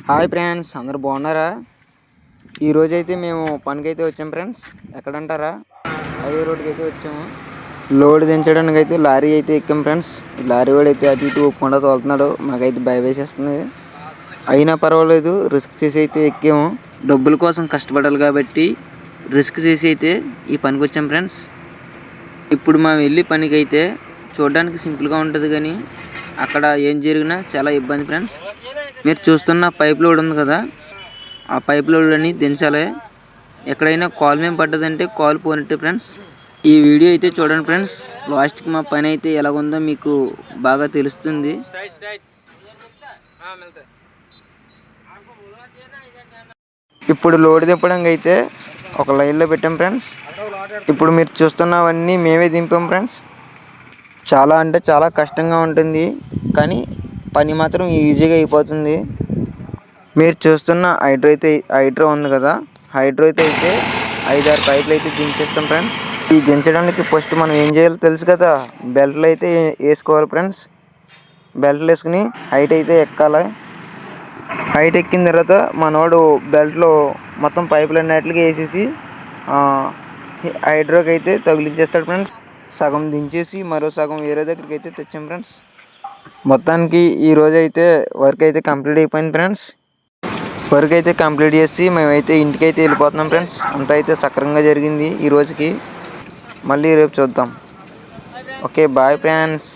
Hi friends, అందరూ బాగున్నారా? ఈరోజైతే మేము పనికైతే వచ్చాం ఫ్రెండ్స్. ఎక్కడంటారా? హైవే రోడ్కి అయితే వచ్చాము. లోడ్ దించడానికి అయితే లారీ అయితే ఎక్కాం ఫ్రెండ్స్. లారీ వాడు అయితే అటు ఇటు ఒప్పుకుండా తోలుతున్నాడు. మాకైతే భయం వేసేస్తుంది. అయినా పర్వాలేదు, రిస్క్ చేసి అయితే ఎక్కాము. డబ్బుల కోసం కష్టపడాలి కాబట్టి రిస్క్ చేసి అయితే ఈ పనికి వచ్చాం ఫ్రెండ్స్. ఇప్పుడు మేము వెళ్ళి పనికి అయితే చూడడానికి సింపుల్గా ఉంటుంది, కానీ అక్కడ ఏం జరిగినా చాలా ఇబ్బంది ఫ్రెండ్స్. మీరు చూస్తున్న పైప్ లోడ్ ఉంది కదా, ఆ పైప్ లోడ్ అని దించాలి. ఎక్కడైనా కాల్ మేము పడ్డదంటే కాల్ పోనట్టు ఫ్రెండ్స్. ఈ వీడియో అయితే చూడండి ఫ్రెండ్స్. లాస్ట్కి మా పని అయితే ఎలాగుందో మీకు బాగా తెలుస్తుంది. ఇప్పుడు లోడ్ దింపడానికి అయితే ఒక లైన్లో పెట్టాం ఫ్రెండ్స్. ఇప్పుడు మీరు చూస్తున్నవన్నీ మేమే దింపాం ఫ్రెండ్స్. చాలా అంటే చాలా కష్టంగా ఉంటుంది, కానీ పని మాత్రం ఈజీగా అయిపోతుంది. మీరు చూస్తున్న హైడ్రో ఉంది కదా, హైడ్రో అయితే 5-6 పైపులు అయితే దించేస్తాం ఫ్రెండ్స్. ఈ దించడానికి ఫస్ట్ మనం ఏం చేయాలో తెలుసు కదా, బెల్ట్లు అయితే వేసుకోవాలి ఫ్రెండ్స్. బెల్ట్లు వేసుకుని హైట్ అయితే ఎక్కాలి. హైట్ ఎక్కిన తర్వాత మనోడు బెల్ట్లో మొత్తం పైపులు అన్నిటికి వేసేసి హైడ్రోకి అయితే తగిలించేస్తాడు ఫ్రెండ్స్. సగం దించేసి మరో సగం వేరే దగ్గరికి అయితే తెచ్చాం ఫ్రెండ్స్. మొత్తానికి ఈరోజు అయితే వర్క్ అయితే కంప్లీట్ అయిపోయింది ఫ్రెండ్స్. వర్క్ అయితే కంప్లీట్ చేసి మేమైతే ఇంటికి అయితే వెళ్ళిపోతున్నాం ఫ్రెండ్స్. అంతా అయితే సక్రంగా జరిగింది ఈ రోజుకి. మళ్ళీ రేపు చూద్దాం. Okay, bye friends.